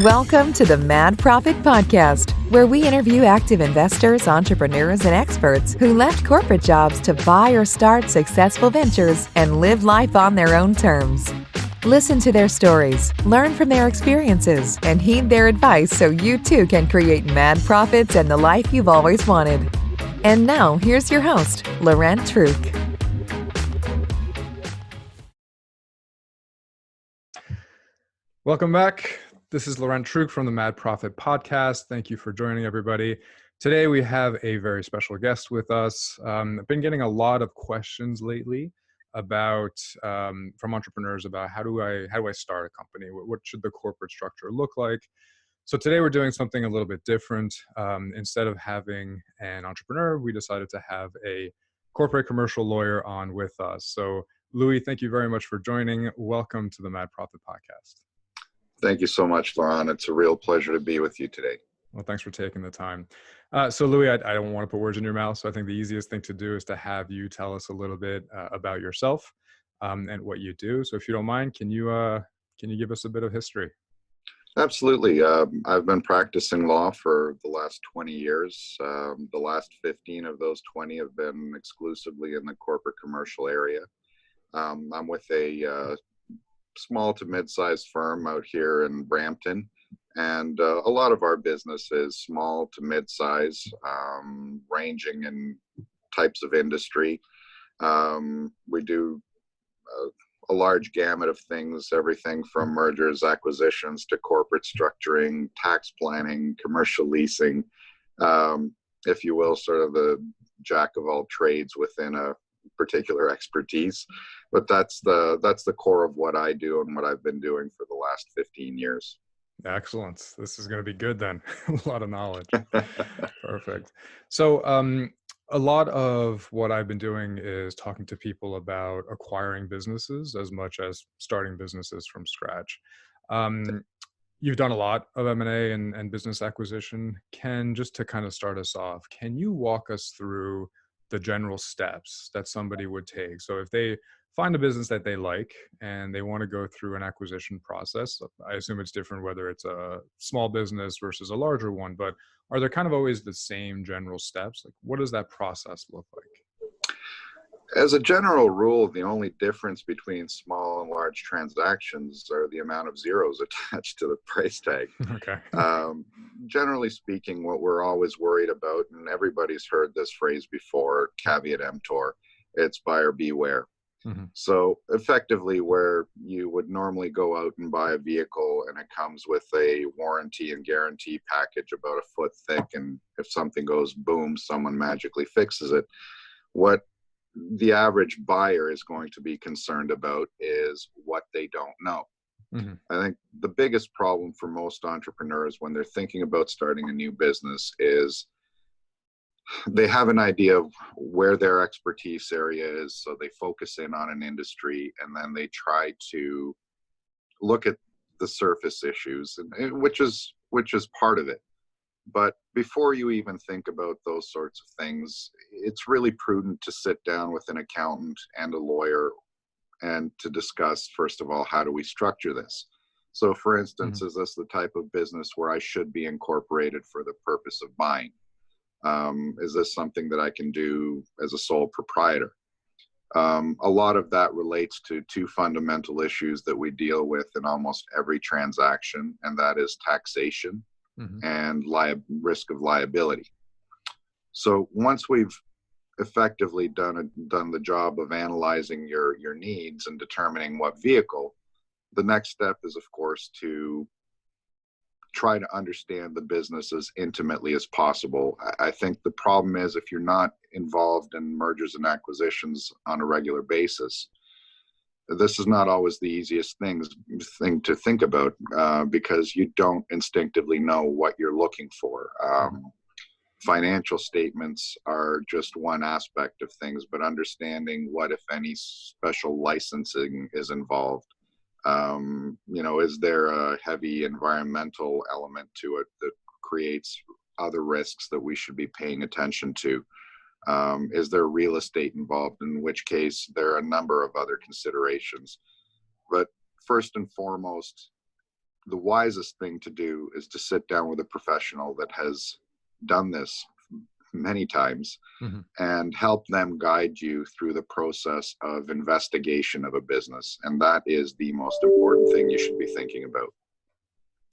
Welcome to the Mad Profit Podcast, where we interview active investors, entrepreneurs, and experts who left corporate jobs to buy or start successful ventures and live life on their own terms. Listen to their stories, learn from their experiences, and heed their advice so you too can create mad profits and the life you've always wanted. And now, here's your host, Laurent Truc. Welcome back. This is Laurent Truc from the Mad Profit Podcast. Thank you for joining, everybody. Today, we have a very special guest with us. I've been getting a lot of questions lately about from entrepreneurs about how do I start a company? What should the corporate structure look like? So today, we're doing something a little bit different. Instead of having an entrepreneur, we decided to have a corporate commercial lawyer on with us. So, Louie, thank you very much for joining. Welcome to the Mad Profit Podcast. Thank you so much, Laurent. It's a real pleasure to be with you today. Well, thanks for taking the time. So Louie, I don't want to put words in your mouth, so I think the easiest thing to do is to have you tell us a little bit about yourself and what you do. So if you don't mind, can you give us a bit of history? Absolutely. I've been practicing law for the last 20 years. The last 15 of those 20 have been exclusively in the corporate commercial area. I'm with a small to mid-sized firm out here in Brampton, and a lot of our business is small to mid-size, ranging in types of industry. We do a large gamut of things, everything from mergers, acquisitions to corporate structuring, tax planning, commercial leasing, if you will, sort of the jack of all trades within a particular expertise. But that's the core of what I do and what I've been doing for the last 15 years. Excellent. This is going to be good then. A lot of knowledge. Perfect. So a lot of what I've been doing is talking to people about acquiring businesses as much as starting businesses from scratch. You've done a lot of M&A and business acquisition. Just to kind of start us off, can you walk us through the general steps that somebody would take? So if they find a business that they like and they want to go through an acquisition process, I assume it's different whether it's a small business versus a larger one, but are there kind of always the same general steps? Like, what does that process look like? As a general rule, the only difference between small and large transactions are the amount of zeros attached to the price tag. Okay. Generally speaking, what we're always worried about, and everybody's heard this phrase before, caveat emptor, it's buyer beware. Mm-hmm. So effectively, where you would normally go out and buy a vehicle and it comes with a warranty and guarantee package about a foot thick, and if something goes boom, someone magically fixes it. What the average buyer is going to be concerned about is what they don't know. Mm-hmm. I think the biggest problem for most entrepreneurs when they're thinking about starting a new business is they have an idea of where their expertise area is, so they focus in on an industry and then they try to look at the surface issues, which is part of it. But before you even think about those sorts of things, it's really prudent to sit down with an accountant and a lawyer and to discuss, first of all, how do we structure this? So for instance, is this the type of business where I should be incorporated for the purpose of buying? Is this something that I can do as a sole proprietor? A lot of that relates to two fundamental issues that we deal with in almost every transaction, and that is taxation and risk of liability. So once we've effectively done the job of analyzing your needs and determining what vehicle, the next step is, of course, to try to understand the business as intimately as possible. I think the problem is if you're not involved in mergers and acquisitions on a regular basis, this is not always the easiest thing to think about because you don't instinctively know what you're looking for. Financial statements are just one aspect of things, but understanding what, if any, special licensing is involved. Is there a heavy environmental element to it that creates other risks that we should be paying attention to? Is there real estate involved, in which case there are a number of other considerations. But first and foremost, the wisest thing to do is to sit down with a professional that has done this many times and help them guide you through the process of investigation of a business. And that is the most important thing you should be thinking about.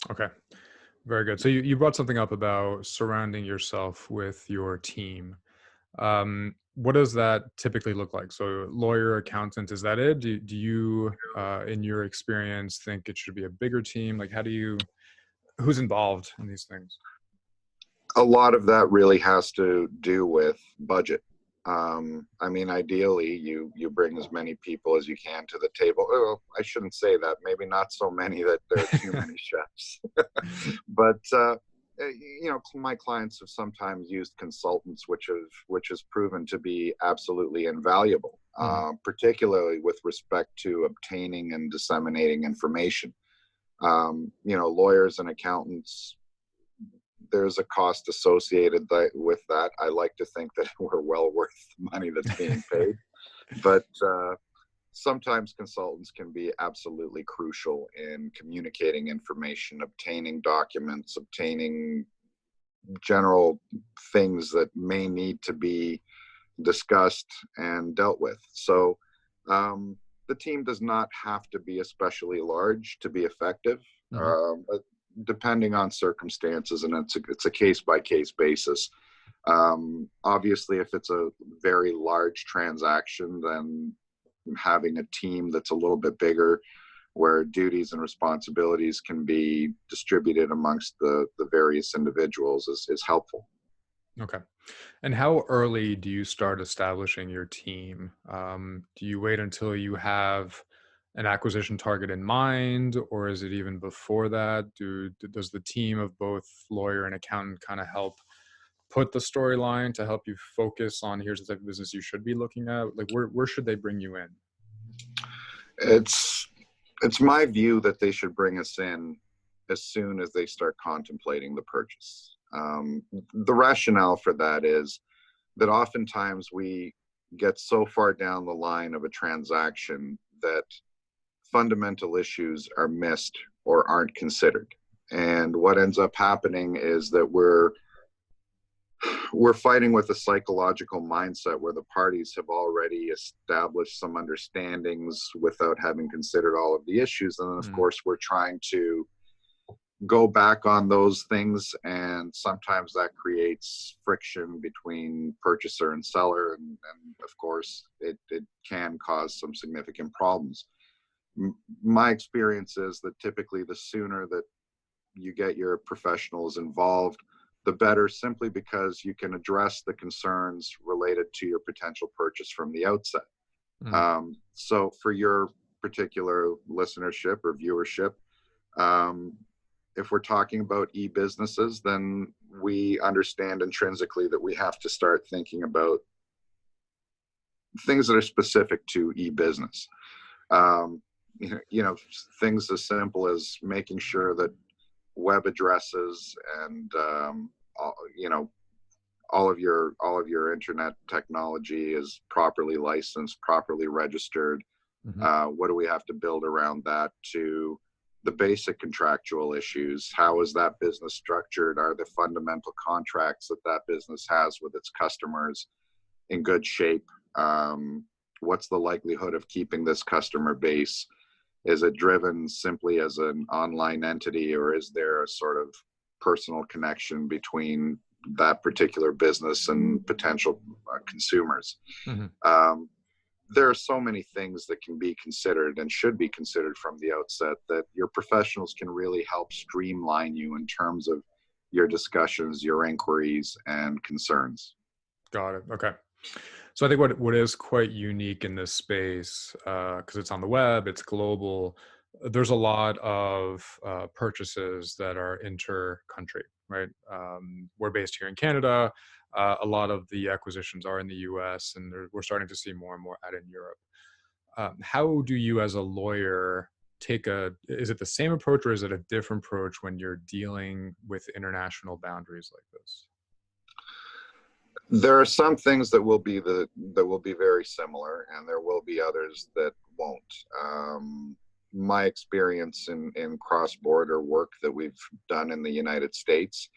Okay. Very good. So you brought something up about surrounding yourself with your team. What does that typically look like? So lawyer, accountant, is that it? Do you, in your experience, think it should be a bigger team? Like, who's involved in these things? A lot of that really has to do with budget. I mean, ideally, you bring as many people as you can to the table. Oh, I shouldn't say that. Maybe not so many that there are too many chefs. But my clients have sometimes used consultants, which has proven to be absolutely invaluable, particularly with respect to obtaining and disseminating information. Lawyers and accountants, there's a cost associated with that. I like to think that we're well worth the money that's being paid, but sometimes consultants can be absolutely crucial in communicating information, obtaining documents, obtaining general things that may need to be discussed and dealt with. So the team does not have to be especially large to be effective. But depending on circumstances, and it's a case-by-case basis. Obviously, if it's a very large transaction, then having a team that's a little bit bigger, where duties and responsibilities can be distributed amongst the various individuals is helpful. Okay. And how early do you start establishing your team? Do you wait until you have an acquisition target in mind, or is it even before that? Does the team of both lawyer and accountant kind of help put the storyline to help you focus on here's the type of business you should be looking at? Like, where should they bring you in? It's my view that they should bring us in as soon as they start contemplating the purchase. The rationale for that is that oftentimes we get so far down the line of a transaction that fundamental issues are missed or aren't considered. And what ends up happening is that we're fighting with a psychological mindset where the parties have already established some understandings without having considered all of the issues. And then, of course, we're trying to go back on those things, and sometimes that creates friction between purchaser and seller, and of course it can cause some significant problems. My experience is that typically the sooner that you get your professionals involved, the better, simply because you can address the concerns related to your potential purchase from the outset. So for your particular listenership or viewership, if we're talking about e-businesses, then we understand intrinsically that we have to start thinking about things that are specific to e-business. Things as simple as making sure that web addresses and all of your internet technology is properly licensed, properly registered. What do we have to build around that, to the basic contractual issues? How is that business structured? Are the fundamental contracts that business has with its customers in good shape? What's the likelihood of keeping this customer base? Is it driven simply as an online entity, or is there a sort of personal connection between that particular business and potential consumers? There are so many things that can be considered and should be considered from the outset that your professionals can really help streamline you in terms of your discussions, your inquiries, and concerns. Got it. Okay. So I think what is quite unique in this space, because it's on the web, it's global, there's a lot of purchases that are inter-country, right? We're based here in Canada. A lot of the acquisitions are in the US, and we're starting to see more and more out in Europe. How do you as a lawyer is it the same approach, or is it a different approach when you're dealing with international boundaries like this? There are some things that will be very similar, and there will be others that won't. my experience in cross-border work that we've done in the United States,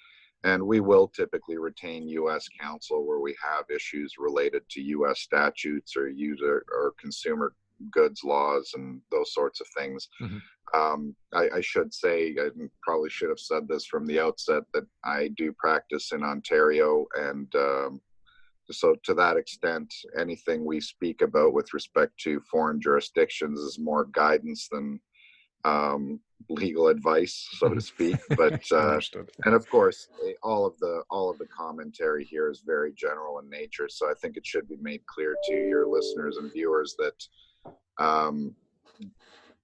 and we will typically retain U.S. counsel where we have issues related to U.S. statutes or user or consumer goods laws and those sorts of things. I should say, I probably should have said this from the outset, that I do practice in Ontario, and so to that extent, anything we speak about with respect to foreign jurisdictions is more guidance than legal advice, so to speak. But and of course, all of the commentary here is very general in nature. So I think it should be made clear to your listeners and viewers that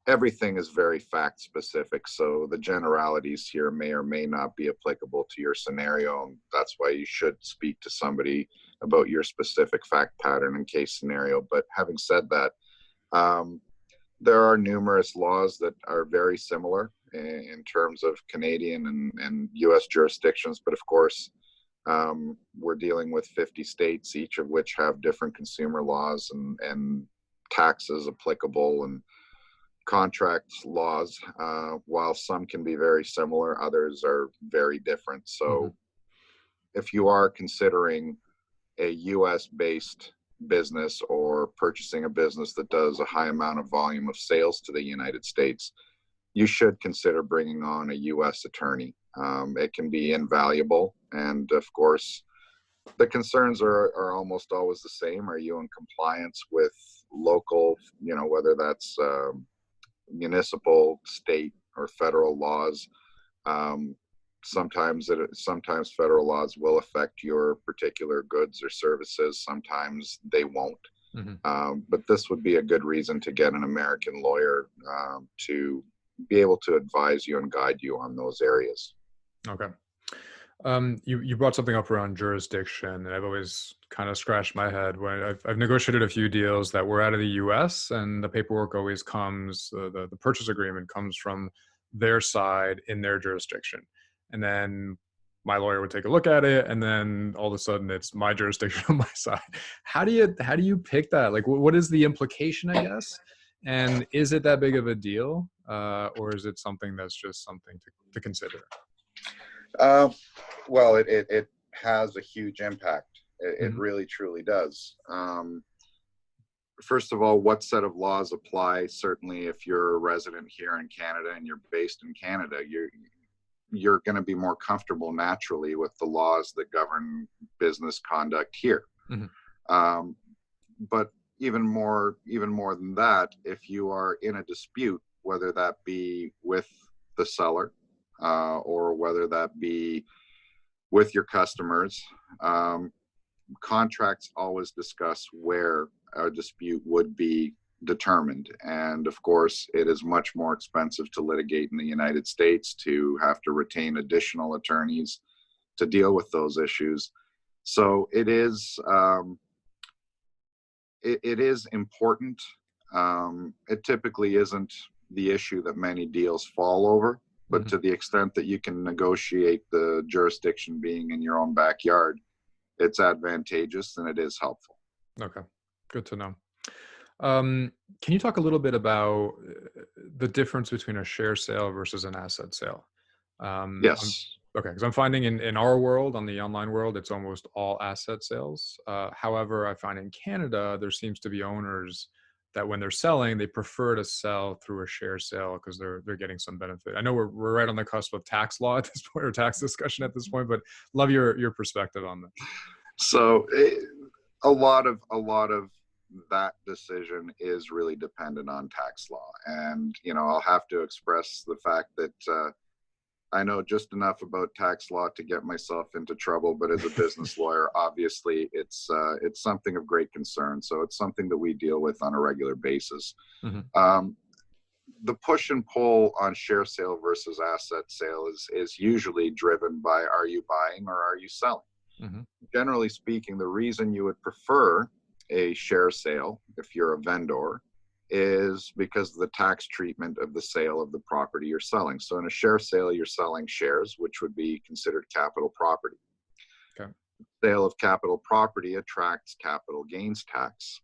everything is very fact specific. So the generalities here may or may not be applicable to your scenario. And that's why you should speak to somebody about your specific fact pattern and case scenario. But having said that, there are numerous laws that are very similar in terms of Canadian and U.S. jurisdictions. But of course, we're dealing with 50 states, each of which have different consumer laws and taxes applicable and contracts laws. While some can be very similar, others are very different. So if you are considering a U.S. based business or purchasing a business that does a high amount of volume of sales to the United States, you should consider bringing on a U.S. attorney. It can be invaluable. And of course, the concerns are almost always the same. Are you in compliance with local, whether that's municipal, state, or federal laws? Sometimes federal laws will affect your particular goods or services. Sometimes they won't. But this would be a good reason to get an American lawyer to be able to advise you and guide you on those areas. Okay. You brought something up around jurisdiction, and I've always kind of scratched my head when I've negotiated a few deals that were out of the U.S. and the paperwork always comes, the purchase agreement comes from their side in their jurisdiction. And then my lawyer would take a look at it, and then all of a sudden it's my jurisdiction on my side. How do you pick that? Like, what is the implication, I guess? And is it that big of a deal, or is it something that's just something to consider? Well, it has a huge impact. It really, truly does. First of all, what set of laws apply? Certainly, if you're a resident here in Canada and you're based in Canada, you're going to be more comfortable naturally with the laws that govern business conduct here. But even more than that, if you are in a dispute, whether that be with the seller or whether that be with your customers, contracts always discuss where a dispute would be determined. And of course, it is much more expensive to litigate in the United States, to have to retain additional attorneys to deal with those issues. So it is important. It typically isn't the issue that many deals fall over, but to the extent that you can negotiate the jurisdiction being in your own backyard, it's advantageous and it is helpful. Okay, good to know. Can you talk a little bit about the difference between a share sale versus an asset sale? Yes. Okay, because I'm finding in our world, on the online world, it's almost all asset sales. However, I find in Canada, there seems to be owners that when they're selling, they prefer to sell through a share sale because they're getting some benefit. I know we're right on the cusp of tax law at this point, or tax discussion at this point, but love your perspective on that. So a lot of that decision is really dependent on tax law. And, I'll have to express the fact that I know just enough about tax law to get myself into trouble, but as a business lawyer, obviously it's something of great concern. So it's something that we deal with on a regular basis. The push and pull on share sale versus asset sale is usually driven by, are you buying or are you selling? Generally speaking, the reason you would prefer a share sale, if you're a vendor, is because of the tax treatment of the sale of the property you're selling. So in a share sale, you're selling shares, which would be considered capital property. Okay. Sale of capital property attracts capital gains tax.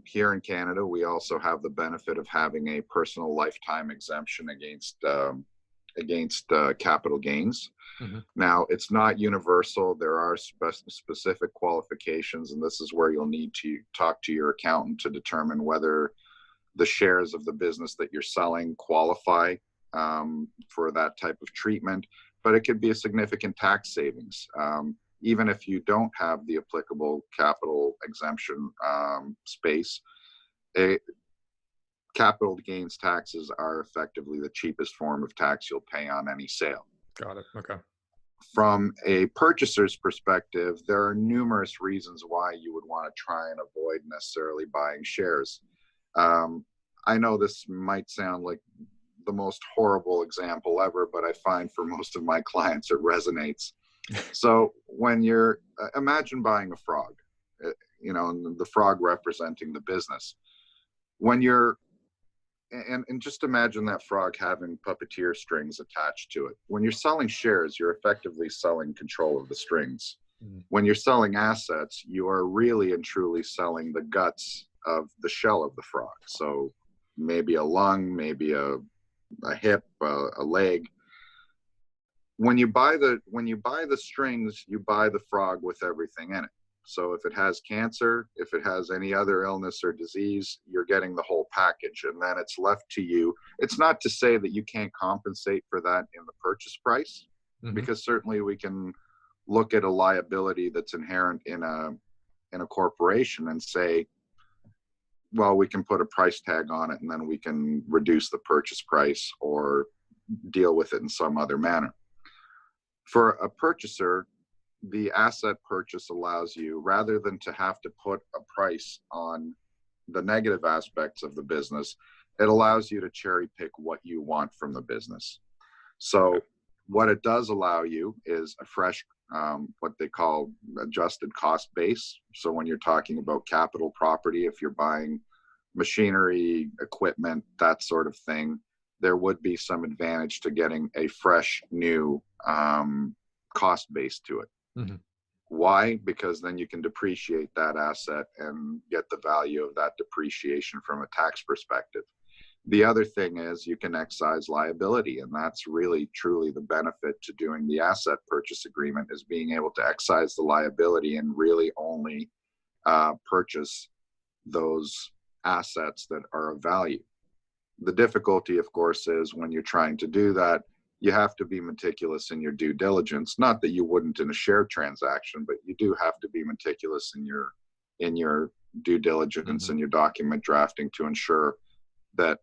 Here in Canada, we also have the benefit of having a personal lifetime exemption against capital gains. Now, it's not universal. There are specific qualifications, and this is where you'll need to talk to your accountant to determine whether the shares of the business that you're selling qualify for that type of treatment. But it could be a significant tax savings. Even if you don't have the applicable capital exemption space, capital gains taxes are effectively the cheapest form of tax you'll pay on any sale. Got it. Okay. From a purchaser's perspective, there are numerous reasons why you would want to try and avoid necessarily buying shares. I know this might sound like the most horrible example ever, but I find for most of my clients it resonates. So when you're, imagine buying a frog, and the frog representing the business. When you're, and just imagine that frog having puppeteer strings attached to it. When you're selling shares, you're effectively selling control of the strings. When you're selling assets, you are really and truly selling the guts of the shell of the frog. So maybe a lung, maybe a hip, a leg. When you buy the strings, you buy the frog with everything in it. So if it has cancer, if it has any other illness or disease, you're getting the whole package, and then it's left to you. It's not to say that you can't compensate for that in the purchase price, because certainly we can look at a liability that's inherent in a corporation and say, well, we can put a price tag on it and then we can reduce the purchase price or deal with it in some other manner. For a purchaser, the asset purchase allows you, rather than to have to put a price on the negative aspects of the business, it allows you to cherry pick what you want from the business. So what it does allow you is a fresh, what they call adjusted cost base. So when you're talking about capital property, if you're buying machinery, equipment, that sort of thing, there would be some advantage to getting a fresh, new cost base to it. Why? Because then you can depreciate that asset and get the value of that depreciation from a tax perspective. The other thing is you can excise liability, and that's really truly the benefit to doing the asset purchase agreement, is being able to excise the liability and really only purchase those assets that are of value. The difficulty, of course, is when you're trying to do that, you have to be meticulous in your due diligence. Not that you wouldn't in a share transaction, but you do have to be meticulous in your due diligence and your document drafting to ensure that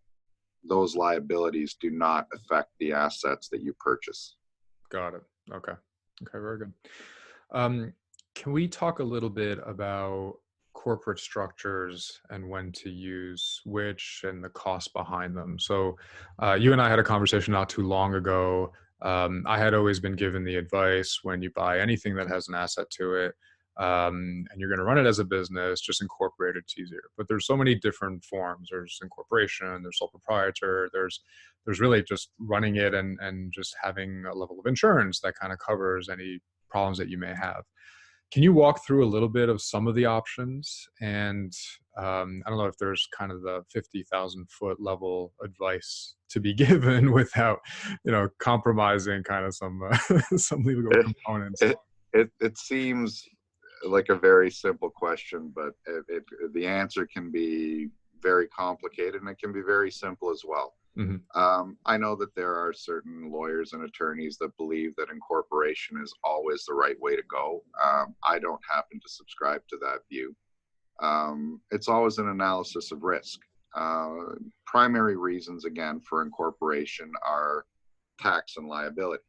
those liabilities do not affect the assets that you purchase. Got it. Okay, very good. Can we talk a little bit about corporate structures and when to use which and the cost behind them? So you and I had a conversation not too long ago. I had always been given the advice, when you buy anything that has an asset to it, and you're going to run it as a business, just incorporate it. It's easier. But there's so many different forms. There's incorporation, there's sole proprietor, there's really just running it and just having a level of insurance that kind of covers any problems that you may have. Can you walk through a little bit of some of the options? And I don't know if there's kind of the 50,000 foot level advice to be given without, compromising kind of some legal components. It seems like a very simple question, but the answer can be very complicated, and it can be very simple as well. I know that there are certain lawyers and attorneys that believe that incorporation is always the right way to go. I don't happen to subscribe to that view. It's always an analysis of risk. Primary reasons, again, for incorporation are tax and liability.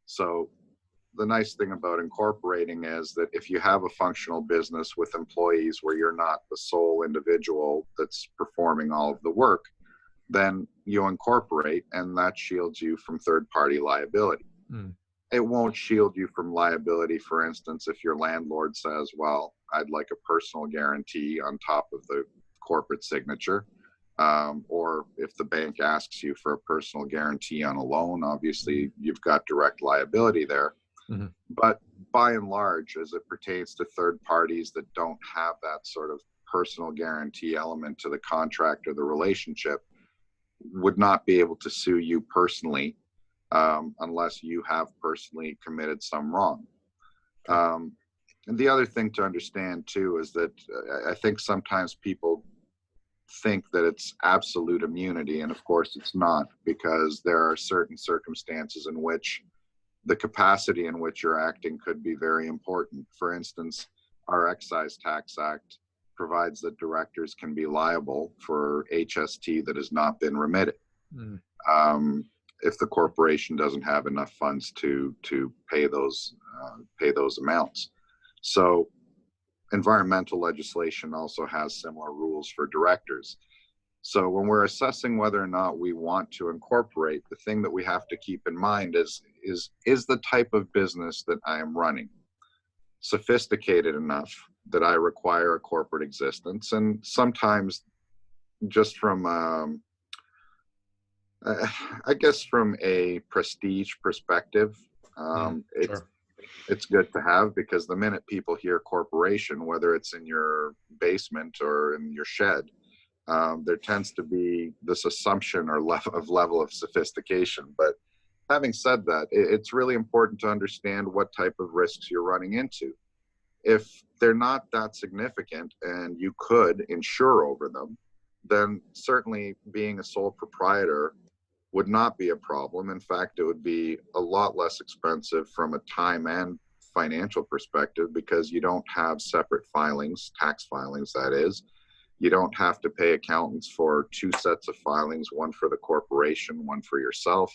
So the nice thing about incorporating is that if you have a functional business with employees where you're not the sole individual that's performing all of the work, then you incorporate, and that shields you from third-party liability. It won't shield you from liability, for instance, if your landlord says, well, I'd like a personal guarantee on top of the corporate signature, or if the bank asks you for a personal guarantee on a loan. Obviously, you've got direct liability there. But by and large, as it pertains to third parties that don't have that sort of personal guarantee element to the contract or the relationship, would not be able to sue you personally unless you have personally committed some wrong. And the other thing to understand too is that I think sometimes people think that it's absolute immunity, and of course it's not, because there are certain circumstances in which the capacity in which you're acting could be very important. For instance, our Excise Tax Act provides that directors can be liable for HST that has not been remitted if the corporation doesn't have enough funds to pay those amounts. So environmental legislation also has similar rules for directors. So when we're assessing whether or not we want to incorporate, the thing that we have to keep in mind is the type of business that I am running sophisticated enough that I require a corporate existence? And sometimes just from, I guess from a prestige perspective, it's good to have, because the minute people hear corporation, whether it's in your basement or in your shed, there tends to be this assumption or level of sophistication. But having said that, it's really important to understand what type of risks you're running into. If they're not that significant and you could insure over them, then certainly being a sole proprietor would not be a problem. In fact, it would be a lot less expensive from a time and financial perspective, because you don't have separate filings, tax filings that is. You don't have to pay accountants for two sets of filings, one for the corporation, one for yourself.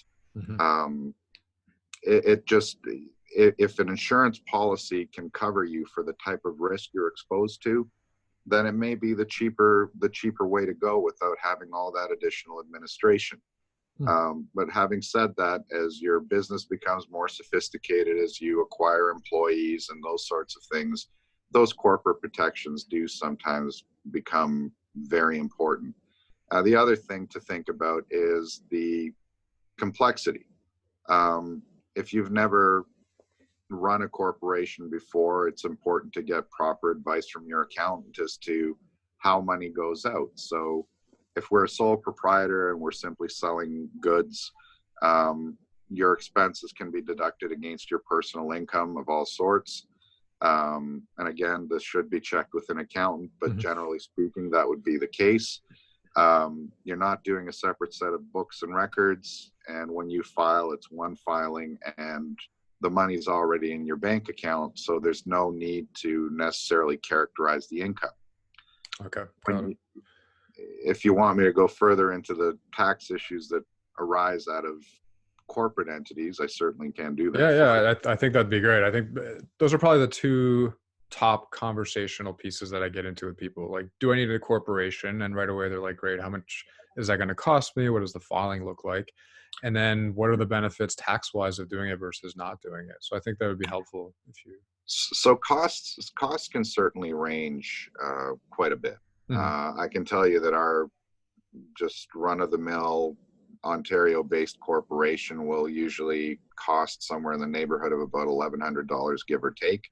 If an insurance policy can cover you for the type of risk you're exposed to, then it may be the cheaper way to go without having all that additional administration. But having said that, as your business becomes more sophisticated, as you acquire employees and those sorts of things, those corporate protections do sometimes become very important. The other thing to think about is the complexity. If you've never run a corporation before, it's important to get proper advice from your accountant as to how money goes out. So if we're a sole proprietor and we're simply selling goods, your expenses can be deducted against your personal income of all sorts. And again, this should be checked with an accountant, but generally speaking, that would be the case. You're not doing a separate set of books and records. And when you file, it's one filing and the money's already in your bank account. So there's no need to necessarily characterize the income. Okay. If you want me to go further into the tax issues that arise out of corporate entities, I certainly can do that. Yeah, I think that'd be great. I think those are probably the two top conversational pieces that I get into with people. Like, do I need a corporation? And right away they're like, great, how much is that going to cost me? What does the filing look like? And then what are the benefits tax-wise of doing it versus not doing it? So I think that would be helpful if you... So costs can certainly range quite a bit. I can tell you that our just run-of-the-mill Ontario-based corporation will usually cost somewhere in the neighborhood of about $1,100, give or take.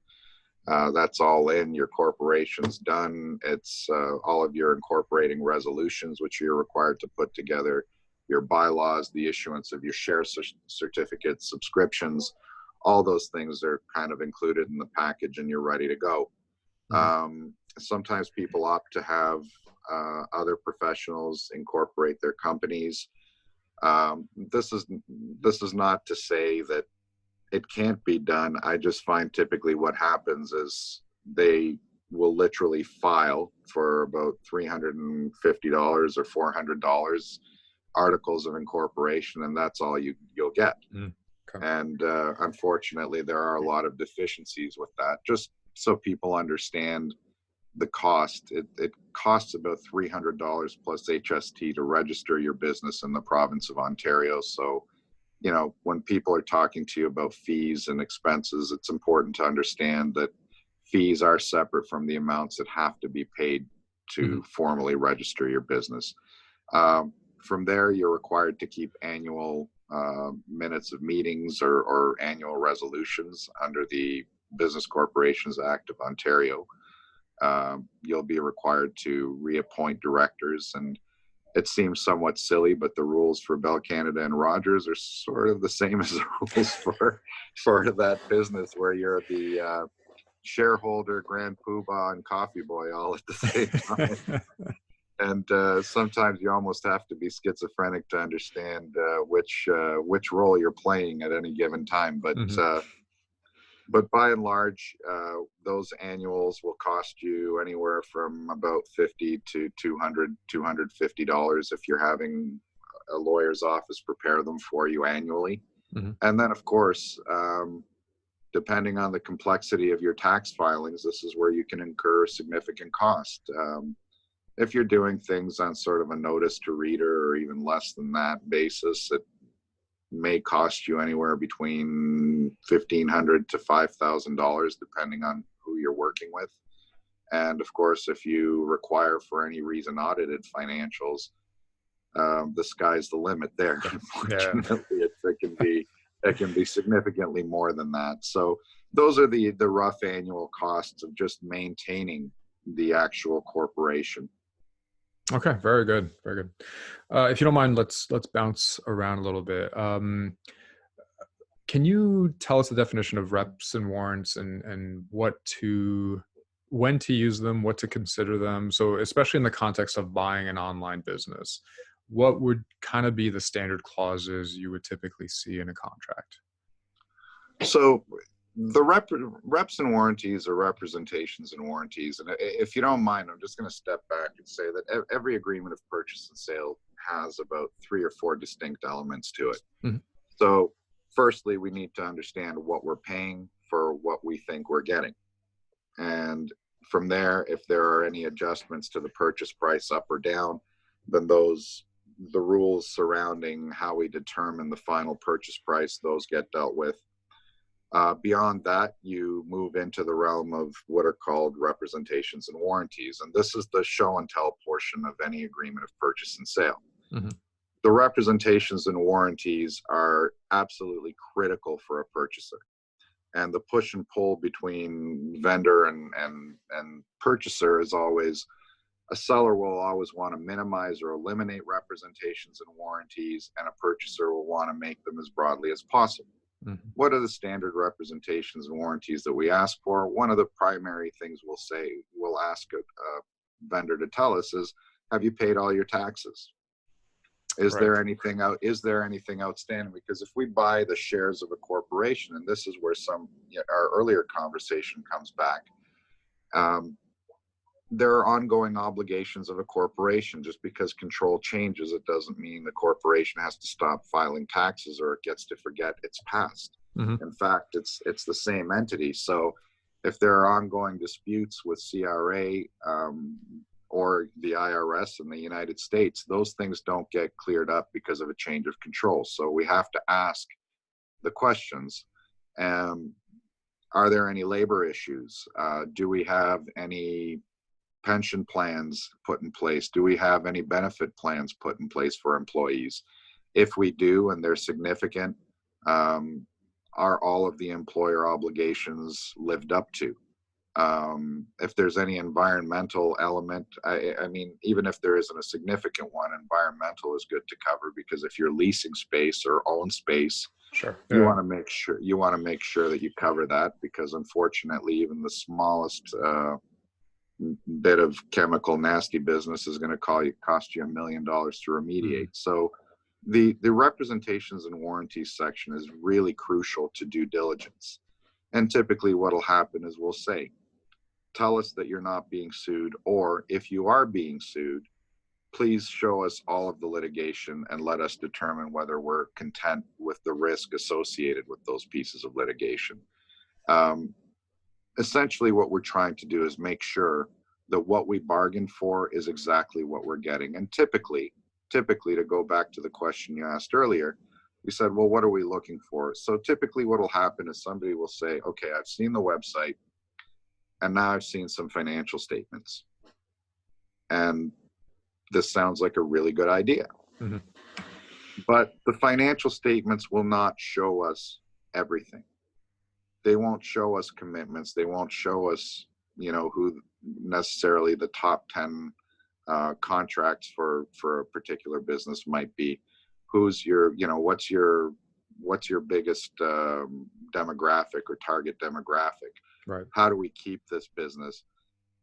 That's all in. Your corporation's done. It's all of your incorporating resolutions, which you're required to put together, your bylaws, the issuance of your share certificates, subscriptions, all those things are kind of included in the package and you're ready to go. Sometimes people opt to have other professionals incorporate their companies. This is not to say that it can't be done. I just find typically what happens is they will literally file for about $350 or $400 articles of incorporation, and that's all you'll get. Okay. And unfortunately, there are a lot of deficiencies with that. Just so people understand the cost, it costs about $300 plus HST to register your business in the province of Ontario. So, you know, when people are talking to you about fees and expenses, it's important to understand that fees are separate from the amounts that have to be paid to formally register your business. From there, you're required to keep annual minutes of meetings or annual resolutions under the Business Corporations Act of Ontario. you'll be required to reappoint directors. And it seems somewhat silly, but the rules for Bell Canada and Rogers are sort of the same as the rules for that business, where you're the shareholder, grand poobah, and coffee boy all at the same time. And sometimes you almost have to be schizophrenic to understand which role you're playing at any given time. But by and large, those annuals will cost you anywhere from about $50 to $250 if you're having a lawyer's office prepare them for you annually. And then, of course, depending on the complexity of your tax filings, this is where you can incur significant cost. If you're doing things on sort of a notice to reader or even less than that basis, it may cost you anywhere between $1,500 to $5,000, depending on who you're working with. And of course, if you require for any reason audited financials, the sky's the limit there. Unfortunately, it can be significantly more than that. So those are the rough annual costs of just maintaining the actual corporation. Okay, very good, very good. If you don't mind, let's bounce around a little bit. Can you tell us the definition of reps and warrants, and when to use them, what to consider them? So especially in the context of buying an online business, what would kind of be the standard clauses you would typically see in a contract? So the reps and warranties are representations and warranties. And if you don't mind, I'm just going to step back and say that every agreement of purchase and sale has about 3 or 4 distinct elements to it. So firstly, we need to understand what we're paying for what we think we're getting. And from there, if there are any adjustments to the purchase price up or down, then the rules surrounding how we determine the final purchase price, those get dealt with. Beyond that, you move into the realm of what are called representations and warranties. And this is the show and tell portion of any agreement of purchase and sale. The representations and warranties are absolutely critical for a purchaser. And the push and pull between vendor and purchaser is always, a seller will always want to minimize or eliminate representations and warranties, and a purchaser will want to make them as broadly as possible. What are the standard representations and warranties that we ask for? One of the primary things we'll ask a vendor to tell us is, have you paid all your taxes? Is there anything outstanding? Because if we buy the shares of a corporation, and this is where our earlier conversation comes back, there are ongoing obligations of a corporation. Just because control changes, it doesn't mean the corporation has to stop filing taxes or it gets to forget its past. In fact, it's the same entity. So if there are ongoing disputes with CRA or the IRS in the United States, those things don't get cleared up because of a change of control. So we have to ask the questions. Are there any labor issues? Do we have any pension plans put in place? Do we have any benefit plans put in place for employees? If we do, and they're significant, are all of the employer obligations lived up to? If there's any environmental element, I mean, even if there isn't a significant one, environmental is good to cover, because if you're leasing space or own space, you want to make sure that you cover that, because unfortunately, even the smallest bit of chemical nasty business is going to cost you $1 million to remediate. So the representations and warranties section is really crucial to due diligence. And typically what will happen is we'll say, tell us that you're not being sued, or if you are being sued, please show us all of the litigation and let us determine whether we're content with the risk associated with those pieces of litigation. Essentially what we're trying to do is make sure that what we bargained for is exactly what we're getting. And typically, to go back to the question you asked earlier, we said, well, what are we looking for? So typically what will happen is somebody will say, okay, I've seen the website and now I've seen some financial statements. And this sounds like a really good idea. But the financial statements will not show us everything. They won't show us commitments. They won't show us who necessarily the top 10 contracts for a particular business might be. Who's your, what's your biggest demographic or target demographic? Right. How do we keep this business?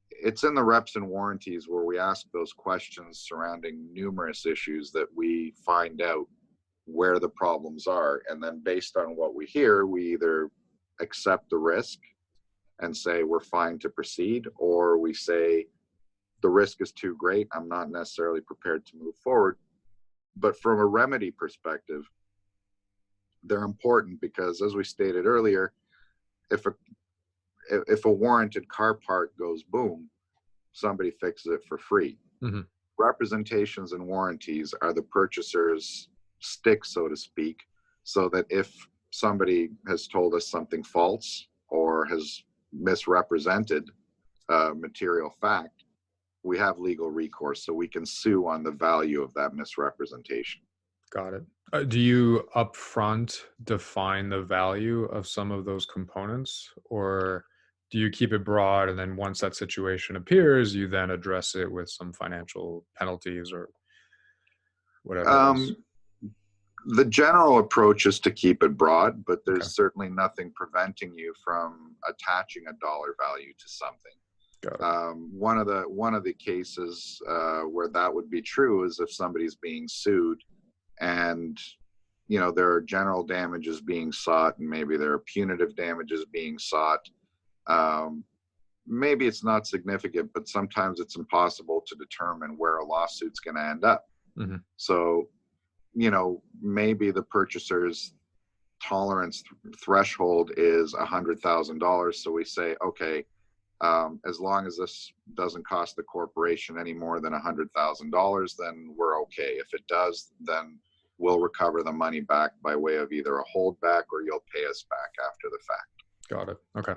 It's in the reps and warranties where we ask those questions surrounding numerous issues that we find out where the problems are. And then based on what we hear, we either accept the risk and say we're fine to proceed, or we say the risk is too great, I'm not necessarily prepared to move forward. But from a remedy perspective, they're important because, as we stated earlier, if a warranted car part goes boom, somebody fixes it for free. Mm-hmm. Representations and warranties are the purchaser's stick, so to speak, so that if somebody has told us something false or has misrepresented material fact, we have legal recourse, so we can sue on the value of that misrepresentation. Got it. Do you upfront define the value of some of those components, or do you keep it broad and then once that situation appears, you then address it with some financial penalties or whatever? The general approach is to keep it broad, but there's certainly nothing preventing you from attaching a dollar value to something. One of the cases where that would be true is if somebody's being sued and there are general damages being sought and maybe there are punitive damages being sought. Maybe it's not significant, but sometimes it's impossible to determine where a lawsuit's going to end up. Mm-hmm. So maybe the purchaser's tolerance threshold is $100,000. So we say, okay, as long as this doesn't cost the corporation any more than $100,000, then we're okay. If it does, then we'll recover the money back by way of either a holdback or you'll pay us back after the fact. Got it. Okay.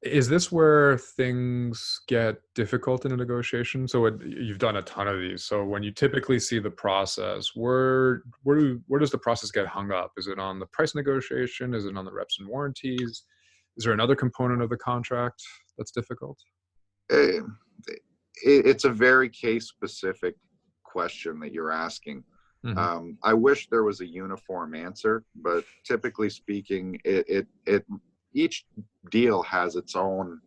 Is this where things get difficult in a negotiation? So you've done a ton of these. So when you typically see the process, where does the process get hung up? Is it on the price negotiation? Is it on the reps and warranties? Is there another component of the contract that's difficult? It's a very case-specific question that you're asking. Mm-hmm. I wish there was a uniform answer, but typically speaking, each deal has its own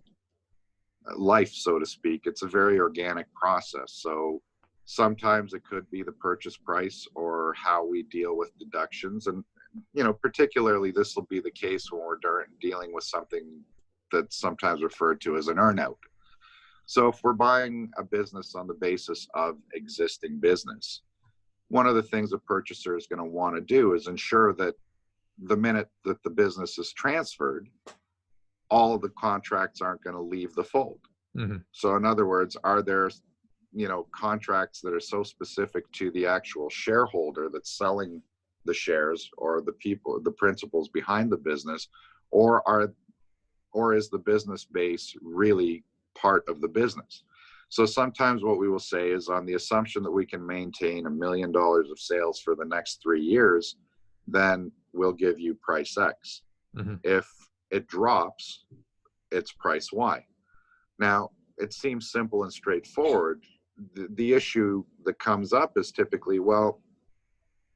life, so to speak. It's a very organic process. So sometimes it could be the purchase price or how we deal with deductions. And, particularly this will be the case when we're dealing with something that's sometimes referred to as an earn-out. So if we're buying a business on the basis of existing business, one of the things a purchaser is going to want to do is ensure that the minute that the business is transferred, all of the contracts aren't going to leave the fold. Mm-hmm. So in other words, are there, contracts that are so specific to the actual shareholder that's selling the shares or the people, the principals behind the business, or is the business base really part of the business? So sometimes what we will say is, on the assumption that we can maintain $1 million of sales for the next 3 years, then we'll give you price X. Mm-hmm. If it drops, it's price Y. Now, it seems simple and straightforward. The issue that comes up is typically, well,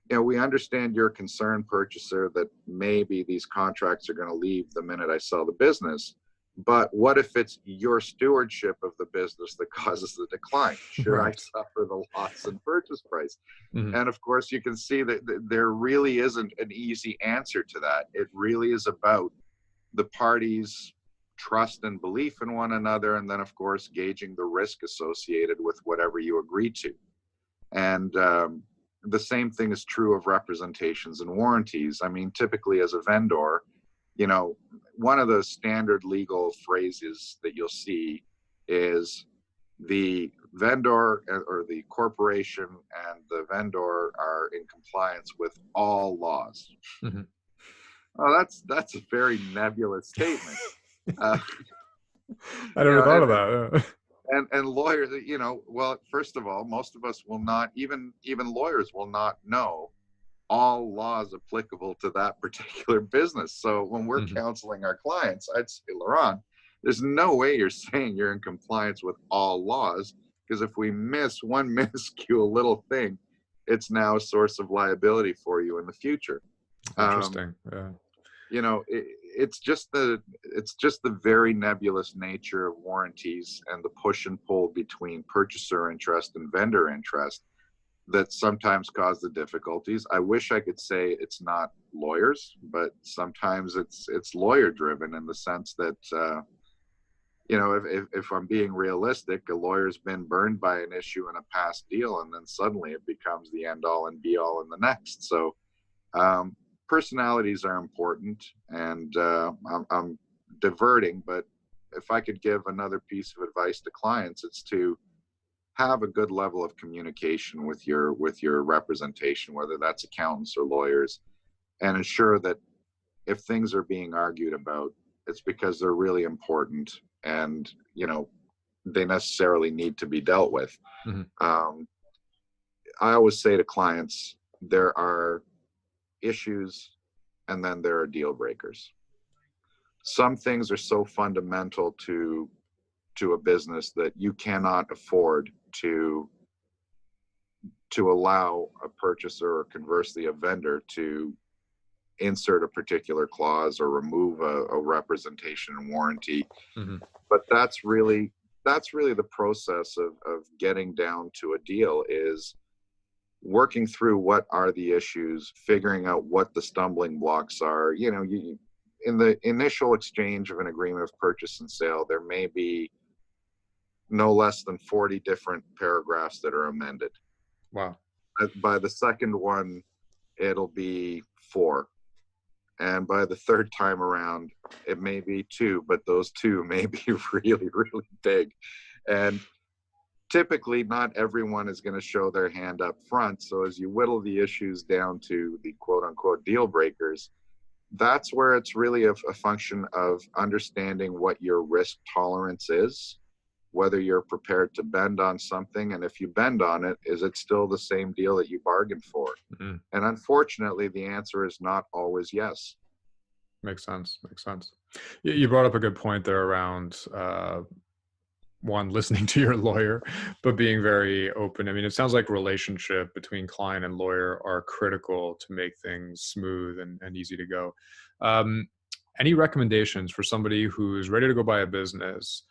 we understand your concern, purchaser, that maybe these contracts are going to leave the minute I sell the business. But what if it's your stewardship of the business that causes the decline? Should right. I suffer the loss in purchase price? Mm-hmm. And of course, you can see that there really isn't an easy answer to that. It really is about the parties' trust and belief in one another, and then, of course, gauging the risk associated with whatever you agree to. And the same thing is true of representations and warranties. I mean, typically as a vendor, one of the standard legal phrases that you'll see is the vendor or the corporation and the vendor are in compliance with all laws. Mm-hmm. Oh, that's a very nebulous statement. I never thought of that. And lawyers, well, first of all, most of us will not, even lawyers will not know all laws applicable to that particular business. So when we're mm-hmm. counseling our clients, I'd say, Laurent, there's no way you're saying you're in compliance with all laws, because if we miss one minuscule little thing, it's now a source of liability for you in the future. Interesting. Yeah. You know, it's just the very nebulous nature of warranties and the push and pull between purchaser interest and vendor interest that sometimes cause the difficulties. I wish I could say it's not lawyers, but sometimes it's lawyer driven, in the sense that you know, if I'm being realistic, a lawyer's been burned by an issue in a past deal, and then suddenly it becomes the end all and be all in the next. So personalities are important, and I'm diverting, but if I could give another piece of advice to clients, it's to have a good level of communication with your representation, whether that's accountants or lawyers, and ensure that if things are being argued about, it's because they're really important, and you know, they necessarily need to be dealt with. I always say to clients, there are issues and then there are deal breakers. Some things are so fundamental to a business that you cannot afford to allow a purchaser, or conversely a vendor, to insert a particular clause or remove a representation and warranty. But that's really the process of getting down to a deal, is working through what are the issues, figuring out what the stumbling blocks are. You know, in the initial exchange of an agreement of purchase and sale, there may be no less than 40 different paragraphs that are amended. Wow. By the second one, it'll be 4. And by the third time around, it may be 2, but those 2 may be really, really big. And typically, not everyone is going to show their hand up front. So as you whittle the issues down to the quote unquote deal breakers, that's where it's really a function of understanding what your risk tolerance is, whether you're prepared to bend on something, and if you bend on it, is it still the same deal that you bargained for? And unfortunately, the answer is not always yes. Makes sense. You brought up a good point there around one, listening to your lawyer, but being very open. I mean, it sounds like relationship between client and lawyer are critical to make things smooth and easy to go. Any recommendations for somebody who's ready to go buy a business?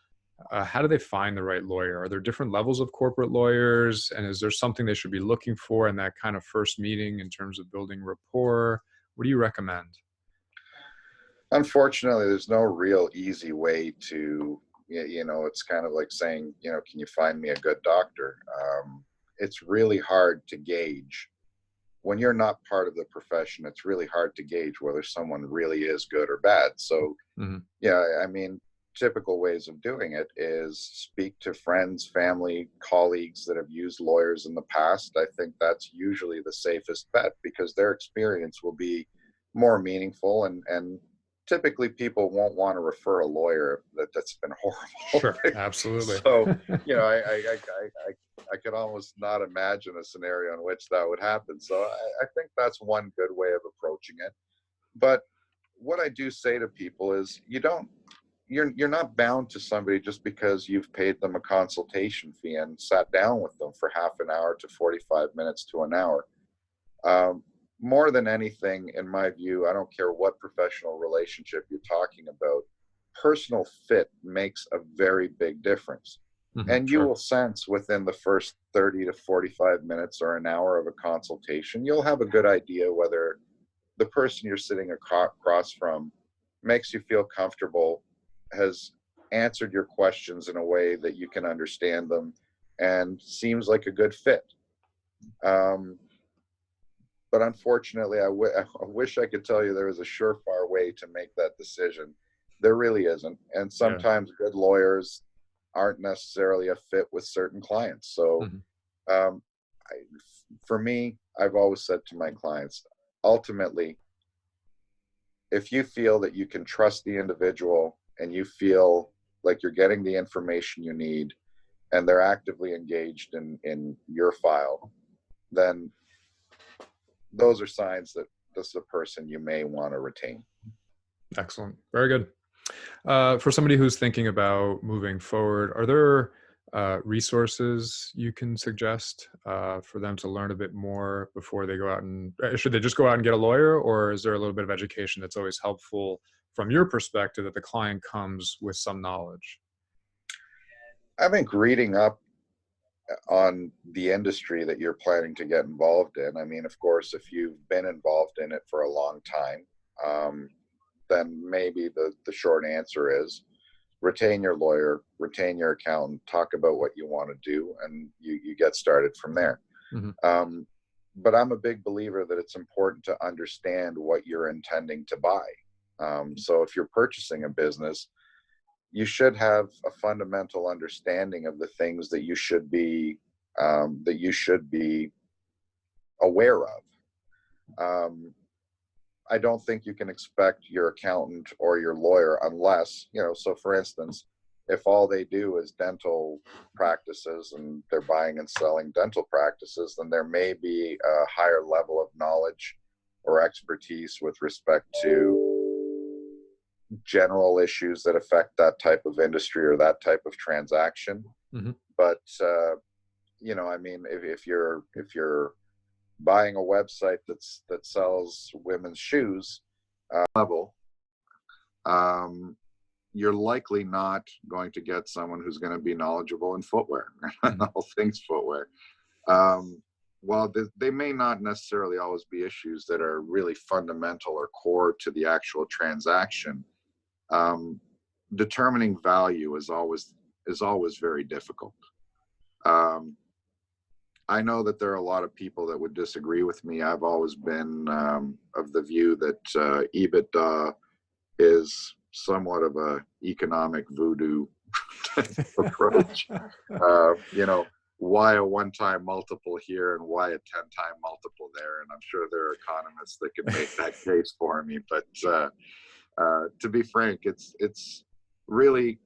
How do they find the right lawyer? Are there different levels of corporate lawyers? And is there something they should be looking for in that kind of first meeting in terms of building rapport? What do you recommend? Unfortunately, there's no real easy way to, you know, it's kind of like saying, you know, can you find me a good doctor? It's really hard to gauge. When you're not part of the profession, it's really hard to gauge whether someone really is good or bad. So, yeah, I mean, typical ways of doing it is speak to friends, family, colleagues that have used lawyers in the past. I think that's usually the safest bet, because their experience will be more meaningful, and typically people won't want to refer a lawyer that's been horrible. Sure, absolutely. So, you know, I could almost not imagine a scenario in which that would happen. So I think that's one good way of approaching it. But what I do say to people is, you're not bound to somebody just because you've paid them a consultation fee and sat down with them for half an hour to 45 minutes to an hour. More than anything, in my view, I don't care what professional relationship you're talking about, personal fit makes a very big difference. And you will sense within the first 30 to 45 minutes or an hour of a consultation, you'll have a good idea whether the person you're sitting across from makes you feel comfortable, has answered your questions in a way that you can understand them, and seems like a good fit. But unfortunately, I wish I could tell you there was a surefire way to make that decision. There really isn't. And sometimes good lawyers aren't necessarily a fit with certain clients. So for me, I've always said to my clients, ultimately, if you feel that you can trust the individual and you feel like you're getting the information you need and they're actively engaged in your file, then those are signs that this is a person you may want to retain. Excellent. Very good. For somebody who's thinking about moving forward, are there resources you can suggest for them to learn a bit more before they go out and should they just go out and get a lawyer, or is there a little bit of education that's always helpful from your perspective that the client comes with some knowledge? I think reading up on the industry that you're planning to get involved in. I mean, of course, if you've been involved in it for a long time, then maybe the short answer is retain your lawyer, retain your accountant, talk about what you want to do, and you get started from there. Mm-hmm. But I'm a big believer that it's important to understand what you're intending to buy. So if you're purchasing a business, you should have a fundamental understanding of the things that you should be aware of. I don't think you can expect your accountant or your lawyer unless, so for instance, if all they do is dental practices and they're buying and selling dental practices, then there may be a higher level of knowledge or expertise with respect to general issues that affect that type of industry or that type of transaction. Mm-hmm. But, I mean, if you're buying a website that sells women's shoes you're likely not going to get someone who's going to be knowledgeable in footwear and all things footwear. While they may not necessarily always be issues that are really fundamental or core to the actual transaction, determining value is always very difficult. I know that there are a lot of people that would disagree with me. I've always been of the view that EBITDA is somewhat of a economic voodoo approach. Why a one-time multiple here and why a 10-time multiple there? And I'm sure there are economists that can make that case for me. But to be frank, it's really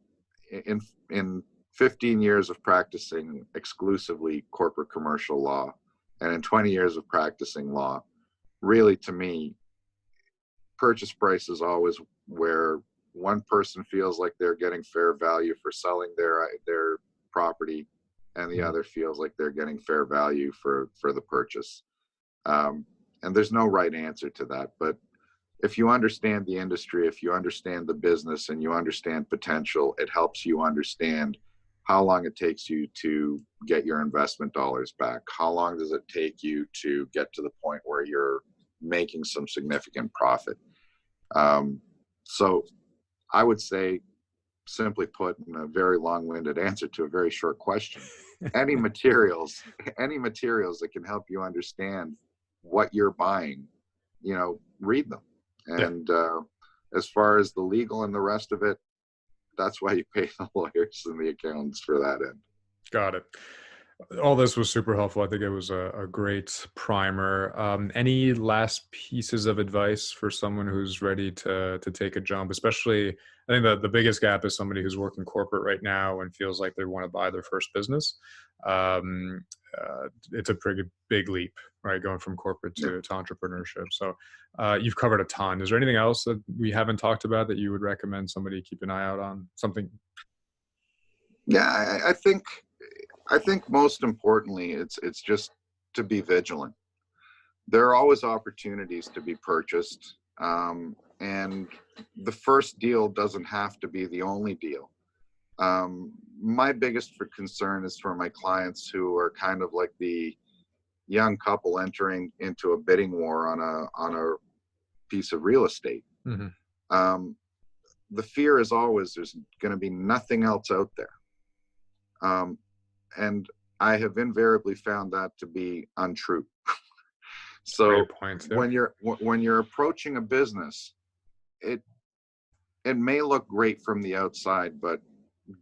in 15 years of practicing exclusively corporate commercial law, and in 20 years of practicing law, really, to me, purchase price is always where one person feels like they're getting fair value for selling their property, and the other feels like they're getting fair value for the purchase. And there's no right answer to that. But if you understand the industry, if you understand the business, and you understand potential, it helps you understand how long it takes you to get your investment dollars back. How long does it take you to get to the point where you're making some significant profit? So I would say, simply put, in a very long-winded answer to a very short question, any materials that can help you understand what you're buying, read them. And as far as the legal and the rest of it, that's why you pay the lawyers and the accountants for that end. Got it. All this was super helpful. I think it was a great primer. Any last pieces of advice for someone who's ready to take a jump? Especially, I think the biggest gap is somebody who's working corporate right now and feels like they want to buy their first business. It's a pretty big leap, right? Going from corporate to entrepreneurship. So you've covered a ton. Is there anything else that we haven't talked about that you would recommend somebody keep an eye out on? Something? Yeah, I think most importantly, it's just to be vigilant. There are always opportunities to be purchased, and the first deal doesn't have to be the only deal. My biggest concern is for my clients who are kind of like the young couple entering into a bidding war on a piece of real estate. Mm-hmm. The fear is always there's going to be nothing else out there. And I have invariably found that to be untrue. So when you're approaching a business, it may look great from the outside, but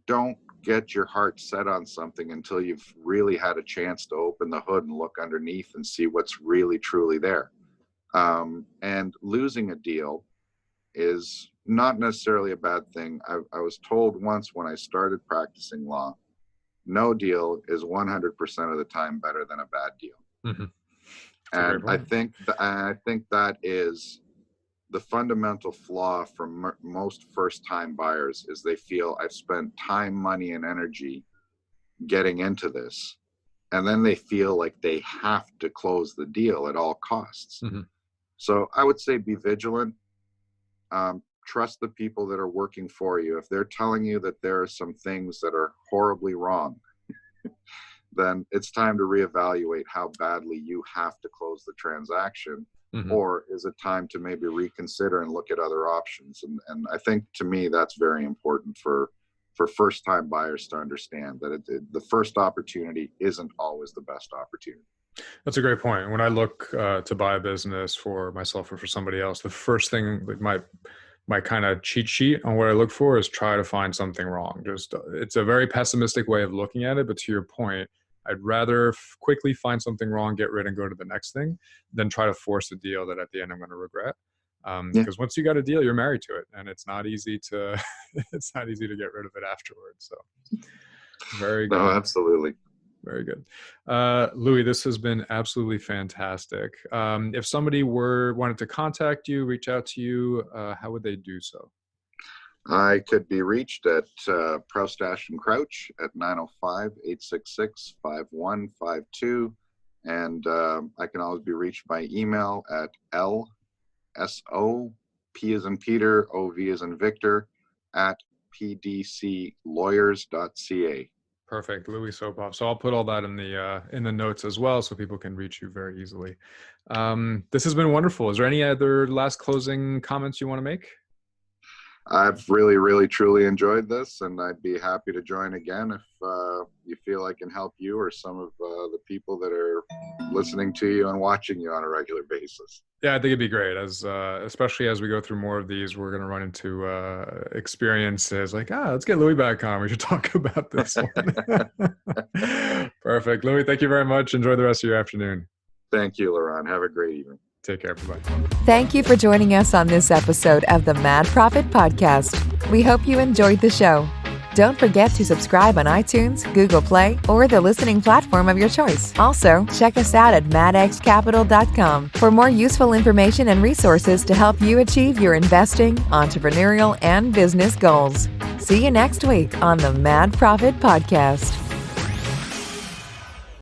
don't get your heart set on something until you've really had a chance to open the hood and look underneath and see what's really truly there. And losing a deal is not necessarily a bad thing. I was told once when I started practicing law, no deal is 100% of the time better than a bad deal. Mm-hmm. And I think that is the fundamental flaw for most first-time buyers is they feel I've spent time, money, and energy getting into this, and then they feel like they have to close the deal at all costs. Mm-hmm. So I would say be vigilant. Trust the people that are working for you. If they're telling you that there are some things that are horribly wrong, then it's time to reevaluate how badly you have to close the transaction. Mm-hmm. Or is it time to maybe reconsider and look at other options? And I think, to me, that's very important for first-time buyers to understand that the first opportunity isn't always the best opportunity. That's a great point. When I look to buy a business for myself or for somebody else, the first thing that my kind of cheat sheet on what I look for is try to find something wrong. It's a very pessimistic way of looking at it, but to your point, I'd rather quickly find something wrong, get rid, and go to the next thing than try to force a deal that at the end I'm going to regret. Because once you got a deal, you're married to it, and it's not easy to get rid of it afterwards. So very good. No, absolutely. Very good. Louie, this has been absolutely fantastic. If somebody wanted to contact you, reach out to you, how would they do so? I could be reached at Proust Ash & Crouch at 905-866-5152. And I can always be reached by email at LSO, P as in Peter, OV as in Victor, at pdclawyers.ca. Perfect. Louie Sopov. So I'll put all that in the notes as well, so people can reach you very easily. This has been wonderful. Is there any other last closing comments you want to make? I've really, really, truly enjoyed this, and I'd be happy to join again if you feel I can help you or some of the people that are listening to you and watching you on a regular basis. Yeah, I think it'd be great, especially as we go through more of these. We're going to run into experiences like, let's get Louie back on. We should talk about this one. Perfect. Louie, thank you very much. Enjoy the rest of your afternoon. Thank you, Laurent. Have a great evening. Take care. Bye-bye. Thank you for joining us on this episode of the Mad Profit Podcast. We hope you enjoyed the show. Don't forget to subscribe on iTunes, Google Play, or the listening platform of your choice. Also, check us out at madxcapital.com for more useful information and resources to help you achieve your investing, entrepreneurial, and business goals. See you next week on the Mad Profit Podcast.